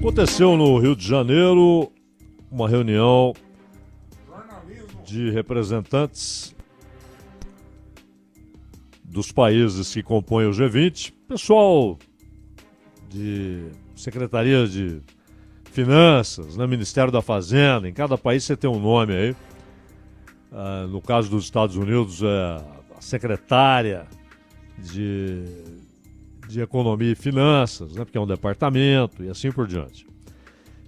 Aconteceu no Rio de Janeiro uma reunião de representantes dos países que compõem o G20, pessoal de Secretaria de Finanças, no Ministério da Fazenda, em cada país você tem um nome aí. No caso dos Estados Unidos, é a Secretária de Economia e Finanças, né, porque é um departamento e assim por diante.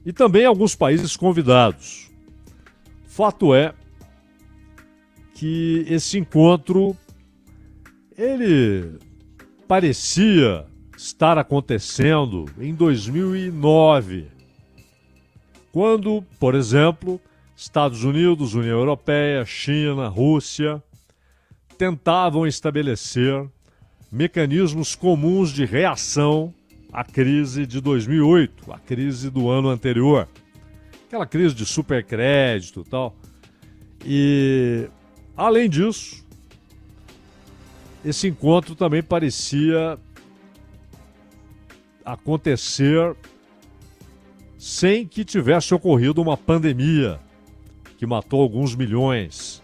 E também alguns países convidados. Fato é que esse encontro, ele parecia estar acontecendo em 2009, quando, por exemplo, Estados Unidos, União Europeia, China, Rússia tentavam estabelecer mecanismos comuns de reação à crise de 2008, a crise do ano anterior, aquela crise de supercrédito e tal. E, além disso, esse encontro também parecia acontecer sem que tivesse ocorrido uma pandemia que matou alguns milhões,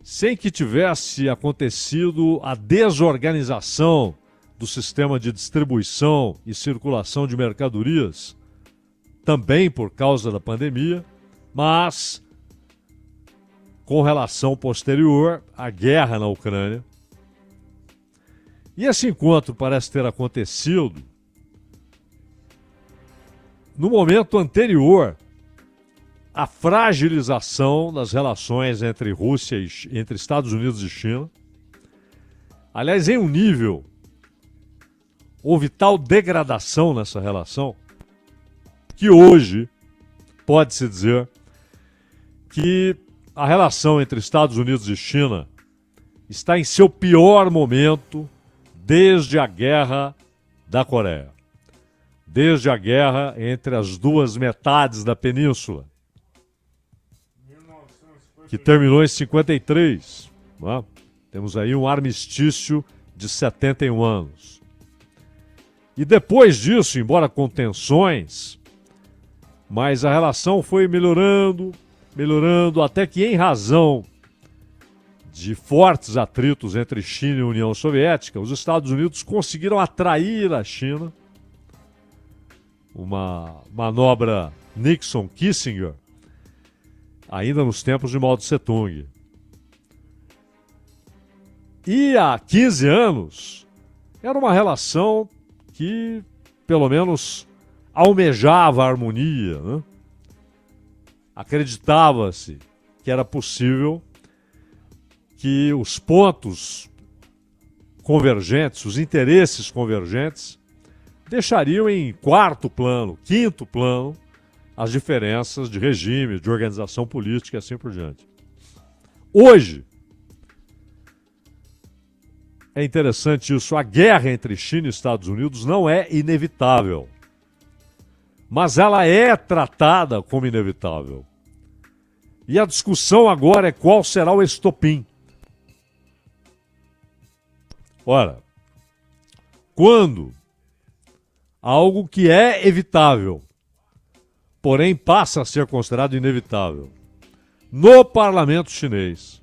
sem que tivesse acontecido a desorganização do sistema de distribuição e circulação de mercadorias, também por causa da pandemia, mas com relação posterior à guerra na Ucrânia. E esse encontro parece ter acontecido no momento anterior à fragilização das relações entre Rússia e entre Estados Unidos e China. Aliás, em um nível, houve tal degradação nessa relação que hoje pode-se dizer que a relação entre Estados Unidos e China está em seu pior momento desde a Guerra da Coreia, desde a guerra entre as duas metades da península, que terminou em 53. Né? Temos aí um armistício de 71 anos. E depois disso, embora com tensões, mas a relação foi melhorando, até que, em razão de fortes atritos entre China e União Soviética, os Estados Unidos conseguiram atrair a China, uma manobra Nixon-Kissinger, ainda nos tempos de Mao Tse-tung. E há 15 anos, era uma relação que, pelo menos, almejava a harmonia, né? Acreditava-se que era possível que os pontos convergentes, os interesses convergentes, deixariam em quarto plano, quinto plano, as diferenças de regime, de organização política e assim por diante. Hoje, é interessante isso, a guerra entre China e Estados Unidos não é inevitável, mas ela é tratada como inevitável. E a discussão agora é qual será o estopim. Ora, quando algo que é evitável, porém passa a ser considerado inevitável, no parlamento chinês,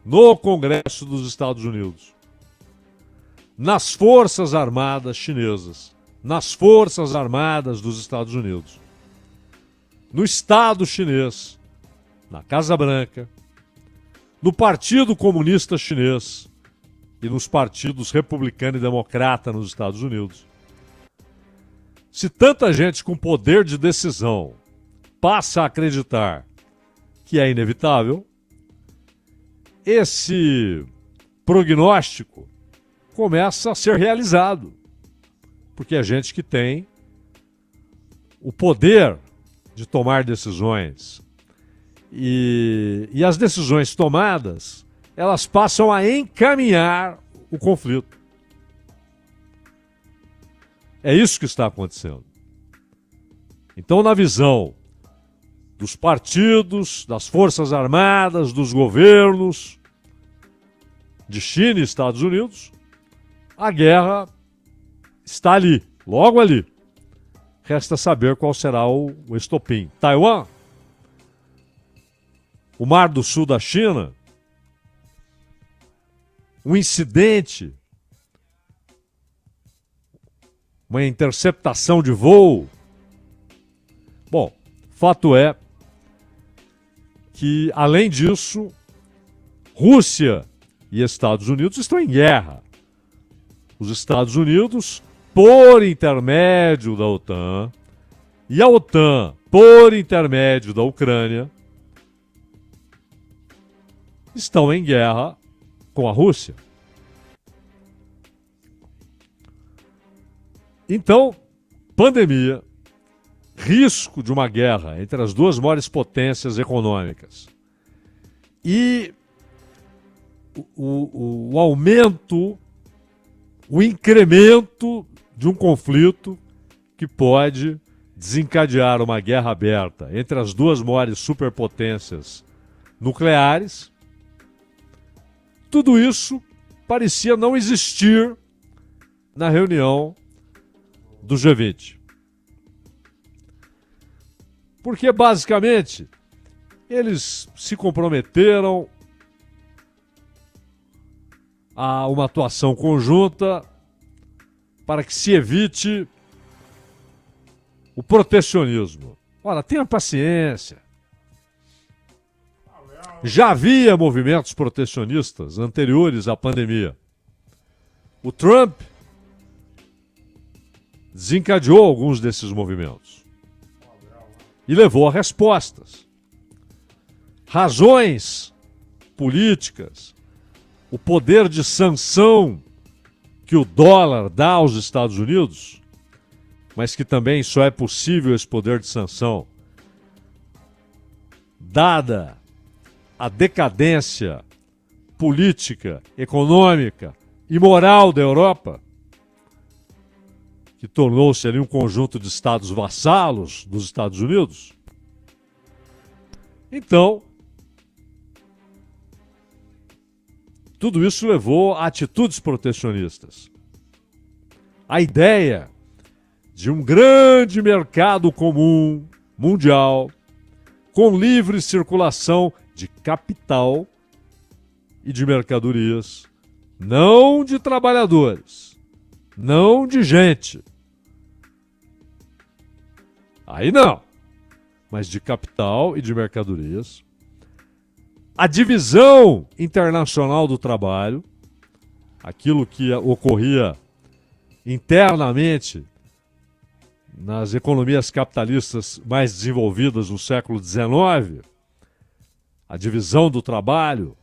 no Congresso dos Estados Unidos, nas Forças Armadas chinesas, nas Forças Armadas dos Estados Unidos, no Estado chinês, na Casa Branca, no Partido Comunista Chinês e nos partidos republicano e democrata nos Estados Unidos. Se tanta gente com poder de decisão passa a acreditar que é inevitável, esse prognóstico começa a ser realizado. Porque é gente que tem o poder de tomar decisões. E as decisões tomadas, elas passam a encaminhar o conflito. É isso que está acontecendo. Então, na visão dos partidos, das Forças Armadas, dos governos de China e Estados Unidos, a guerra está ali, logo ali. Resta saber qual será o estopim. Taiwan, o Mar do Sul da China, um incidente, uma interceptação de voo. Bom, fato é que, além disso, Rússia e Estados Unidos estão em guerra. Os Estados Unidos, por intermédio da OTAN, e a OTAN, por intermédio da Ucrânia, estão em guerra com a Rússia. Então, pandemia, risco de uma guerra entre as duas maiores potências econômicas e o aumento, o incremento de um conflito que pode desencadear uma guerra aberta entre as duas maiores superpotências nucleares. Tudo isso parecia não existir na reunião do G20. Porque, basicamente, eles se comprometeram a uma atuação conjunta para que se evite o protecionismo. Ora, tenha paciência. Já havia movimentos protecionistas anteriores à pandemia. O Trump desencadeou alguns desses movimentos e levou a respostas. Razões políticas, o poder de sanção que o dólar dá aos Estados Unidos, mas que também só é possível esse poder de sanção dada a decadência política, econômica e moral da Europa, que tornou-se ali um conjunto de estados vassalos dos Estados Unidos. Então, tudo isso levou a atitudes protecionistas. A ideia de um grande mercado comum mundial com livre circulação de capital e de mercadorias, não de trabalhadores, não de gente. Aí não, mas de capital e de mercadorias. A divisão internacional do trabalho, aquilo que ocorria internamente nas economias capitalistas mais desenvolvidas no século XIX, a divisão do trabalho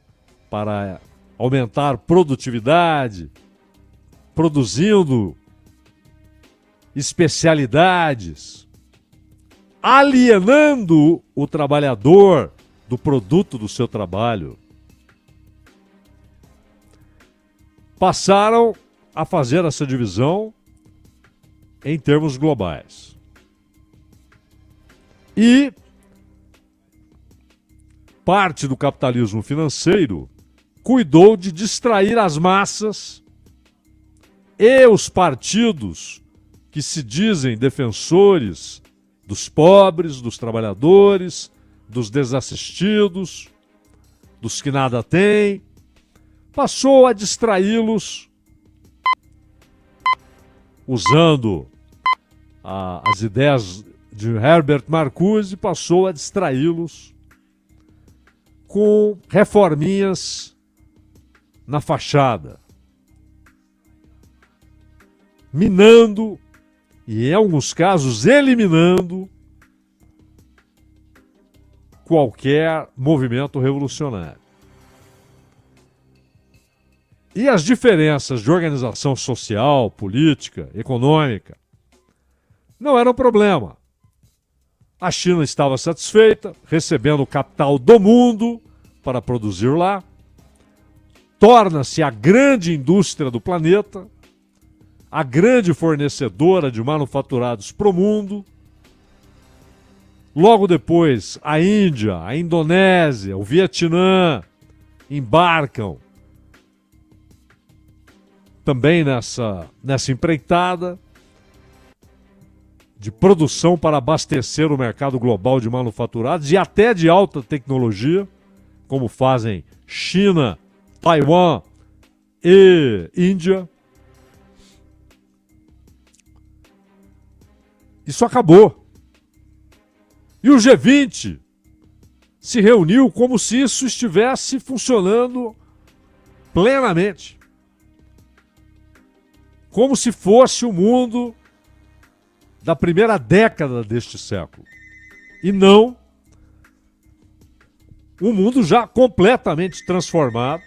para aumentar produtividade, produzindo especialidades, alienando o trabalhador do produto do seu trabalho. Passaram a fazer essa divisão em termos globais. E parte do capitalismo financeiro cuidou de distrair as massas e os partidos que se dizem defensores dos pobres, dos trabalhadores, dos desassistidos, dos que nada têm, passou a distraí-los usando as ideias de Herbert Marcuse, passou a distraí-los com reforminhas na fachada, minando e, em alguns casos, eliminando qualquer movimento revolucionário. E as diferenças de organização social, política, econômica não eram problema. A China estava satisfeita, recebendo o capital do mundo para produzir lá, torna-se a grande indústria do planeta, a grande fornecedora de manufaturados para o mundo. Logo depois, a Índia, a Indonésia, o Vietnã embarcam também nessa empreitada de produção para abastecer o mercado global de manufaturados e até de alta tecnologia, como fazem China, Taiwan e Índia. Isso acabou. E o G20 se reuniu como se isso estivesse funcionando plenamente. Como se fosse o mundo da primeira década deste século. E não um mundo já completamente transformado,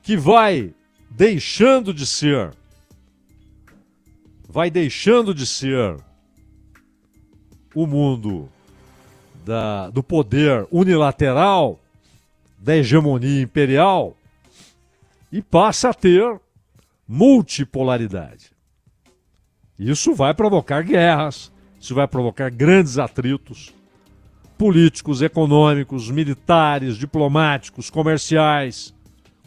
que vai deixando de ser o mundo do poder unilateral, da hegemonia imperial, e passa a ter multipolaridade. Isso vai provocar guerras, isso vai provocar grandes atritos políticos, econômicos, militares, diplomáticos, comerciais,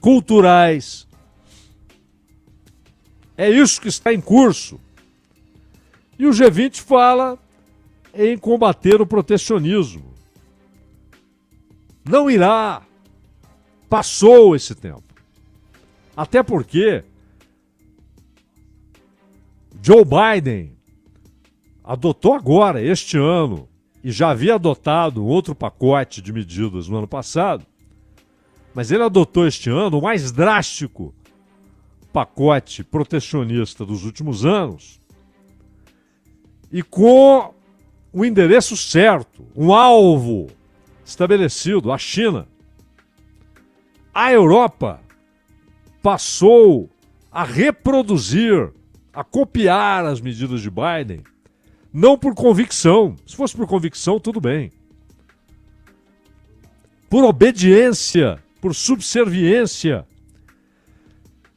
culturais. É isso que está em curso. E o G20 fala em combater o protecionismo. Não irá. Passou esse tempo. Até porque Joe Biden adotou agora, este ano, e já havia adotado outro pacote de medidas no ano passado, mas ele adotou este ano o mais drástico pacote protecionista dos últimos anos, e com o endereço certo, um alvo estabelecido, a China. A Europa passou a reproduzir, a copiar as medidas de Biden, não por convicção. Se fosse por convicção, tudo bem. Por obediência, por subserviência.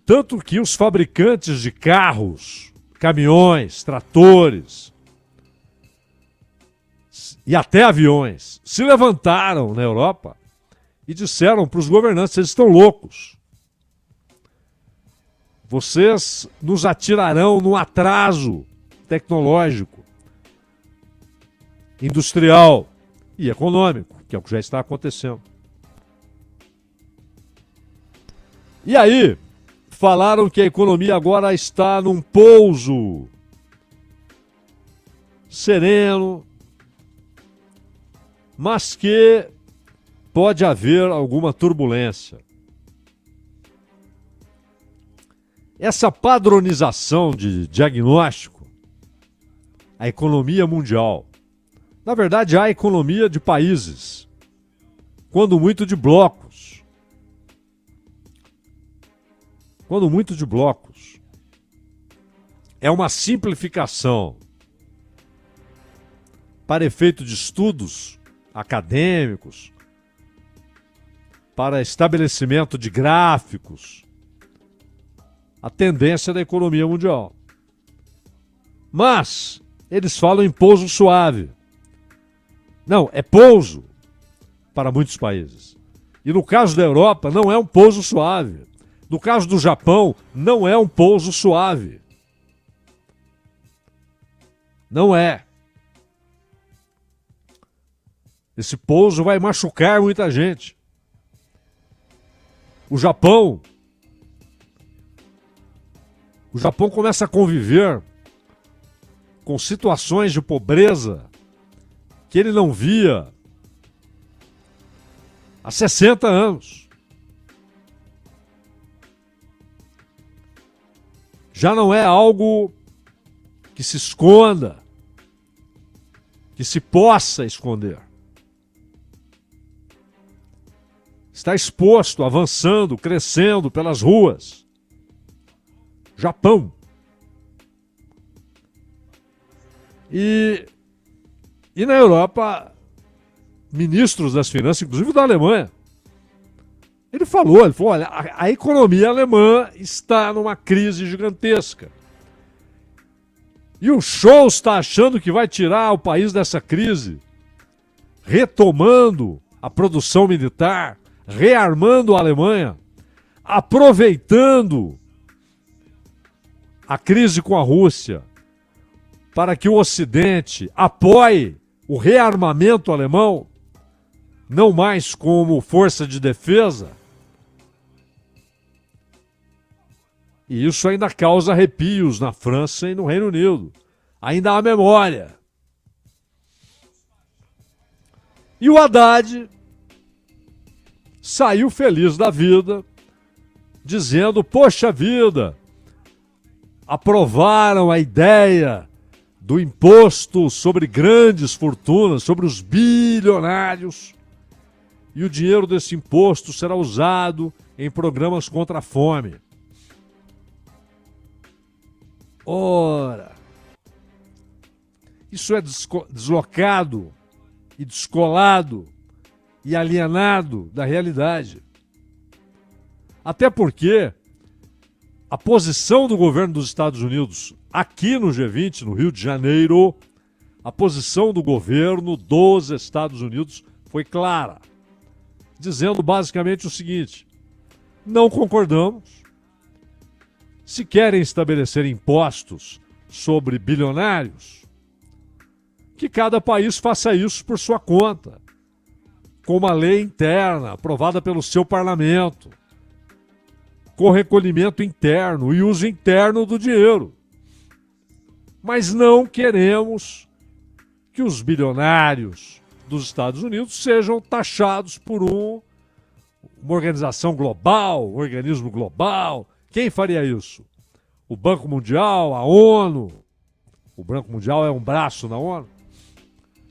Tanto que os fabricantes de carros, caminhões, tratores e até aviões se levantaram na Europa e disseram para os governantes: vocês estão loucos. Vocês nos atirarão no atraso tecnológico, industrial e econômico, que é o que já está acontecendo. E aí, falaram que a economia agora está num pouso sereno, mas que pode haver alguma turbulência. Essa padronização de diagnóstico, a economia mundial, na verdade a economia de países, quando muito de blocos. É uma simplificação para efeito de estudos acadêmicos, para estabelecimento de gráficos, a tendência da economia mundial. Mas eles falam em pouso suave. Não, é pouso para muitos países. E no caso da Europa, não é um pouso suave. No caso do Japão, não é um pouso suave. Não é. Esse pouso vai machucar muita gente. O Japão começa a conviver com situações de pobreza que ele não via há 60 anos. Já não é algo que se esconda, que se possa esconder. Está exposto, avançando, crescendo pelas ruas. Japão. E na Europa, ministros das finanças, inclusive da Alemanha, ele falou, olha, a economia alemã está numa crise gigantesca. E o Scholz está achando que vai tirar o país dessa crise, retomando a produção militar, rearmando a Alemanha, aproveitando a crise com a Rússia para que o Ocidente apoie o rearmamento alemão, não mais como força de defesa. E isso ainda causa arrepios na França e no Reino Unido. Ainda há memória. E o Haddad saiu feliz da vida, dizendo: poxa vida, aprovaram a ideia do imposto sobre grandes fortunas, sobre os bilionários, e o dinheiro desse imposto será usado em programas contra a fome. Ora, isso é deslocado e descolado e alienado da realidade. Até porque a posição do governo dos Estados Unidos aqui no G20, no Rio de Janeiro, a posição do governo dos Estados Unidos foi clara, dizendo basicamente o seguinte: não concordamos. Se querem estabelecer impostos sobre bilionários, que cada país faça isso por sua conta, com uma lei interna aprovada pelo seu parlamento, com recolhimento interno e uso interno do dinheiro. Mas não queremos que os bilionários dos Estados Unidos sejam taxados por uma organização global, um organismo global. Quem faria isso? O Banco Mundial, a ONU? O Banco Mundial é um braço na ONU?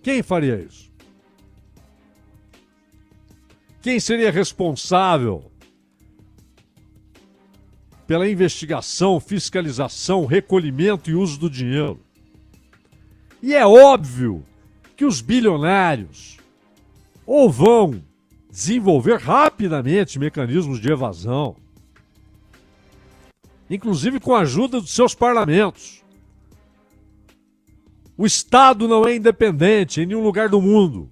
Quem faria isso? Quem seria responsável pela investigação, fiscalização, recolhimento e uso do dinheiro? E é óbvio que os bilionários ou vão desenvolver rapidamente mecanismos de evasão, inclusive com a ajuda dos seus parlamentos. O Estado não é independente em nenhum lugar do mundo.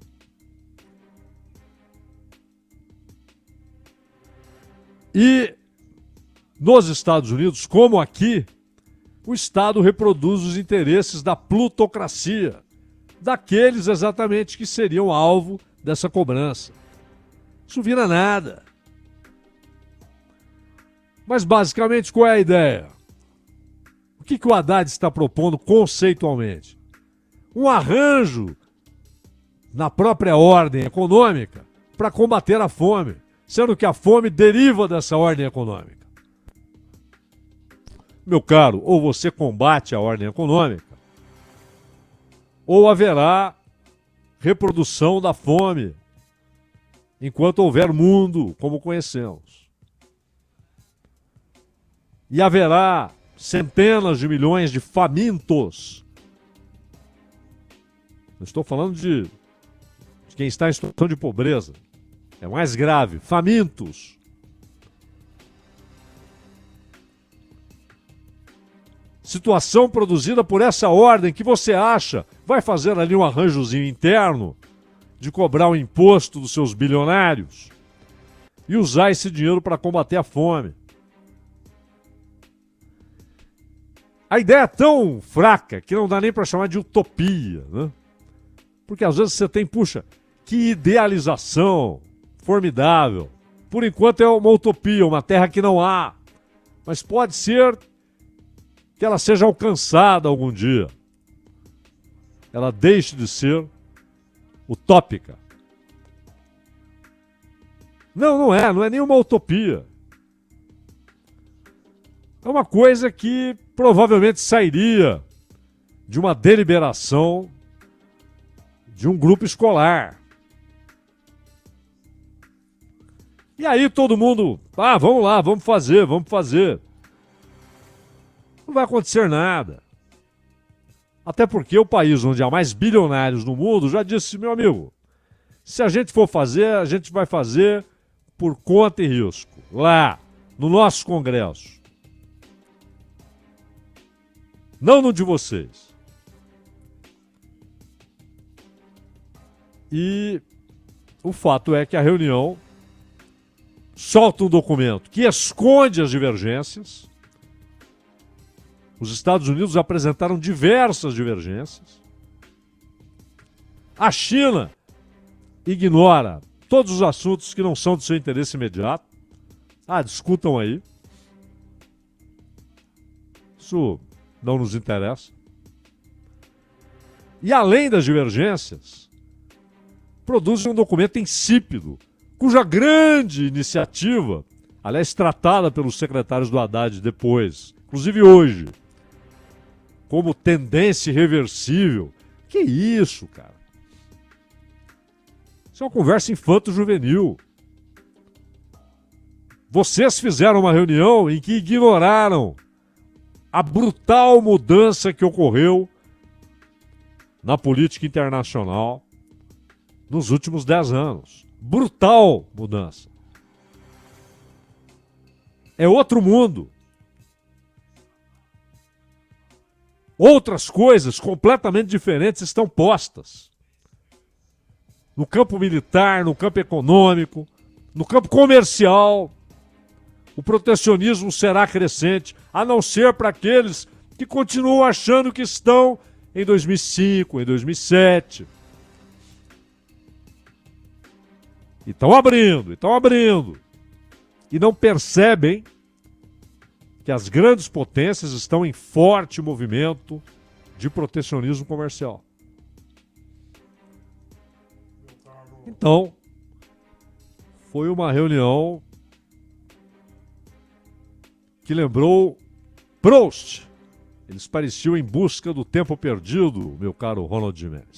E nos Estados Unidos, como aqui, o Estado reproduz os interesses da plutocracia, daqueles exatamente que seriam alvo dessa cobrança. Isso vira nada. Mas basicamente qual é a ideia? O que o Haddad está propondo conceitualmente? Um arranjo na própria ordem econômica para combater a fome, sendo que a fome deriva dessa ordem econômica. Meu caro, ou você combate a ordem econômica, ou haverá reprodução da fome enquanto houver mundo como conhecemos. E haverá centenas de milhões de famintos. Não estou falando de quem está em situação de pobreza. É mais grave, famintos. Situação produzida por essa ordem que você acha vai fazer ali um arranjozinho interno de cobrar o imposto dos seus bilionários e usar esse dinheiro para combater a fome. A ideia é tão fraca que não dá nem para chamar de utopia, né? Porque às vezes você tem, puxa, que idealização formidável. Por enquanto é uma utopia, uma terra que não há. Mas pode ser que ela seja alcançada algum dia. Ela deixe de ser utópica. Não é nenhuma utopia. É uma coisa que provavelmente sairia de uma deliberação de um grupo escolar. E aí todo mundo, vamos lá, vamos fazer. Não vai acontecer nada. Até porque o país onde há mais bilionários no mundo já disse, meu amigo, se a gente for fazer, a gente vai fazer por conta e risco. Lá, no nosso Congresso. Não no de vocês. E o fato é que a reunião solta um documento que esconde as divergências, Os Estados Unidos apresentaram diversas divergências. A China ignora todos os assuntos que não são do seu interesse imediato. Discutam aí. Isso não nos interessa. E além das divergências, produzem um documento insípido, cuja grande iniciativa, aliás, tratada pelos secretários do Haddad depois, inclusive hoje, como tendência irreversível. Que isso, cara? Isso é uma conversa infanto-juvenil. Vocês fizeram uma reunião em que ignoraram a brutal mudança que ocorreu na política internacional nos últimos 10 anos. Brutal mudança. É outro mundo. Outras coisas completamente diferentes estão postas. No campo militar, no campo econômico, no campo comercial. O protecionismo será crescente, a não ser para aqueles que continuam achando que estão em 2005, em 2007. E estão abrindo. E não percebem que as grandes potências estão em forte movimento de protecionismo comercial. Então, foi uma reunião que lembrou Proust. Eles pareciam em busca do tempo perdido, meu caro Ronald Gimenez.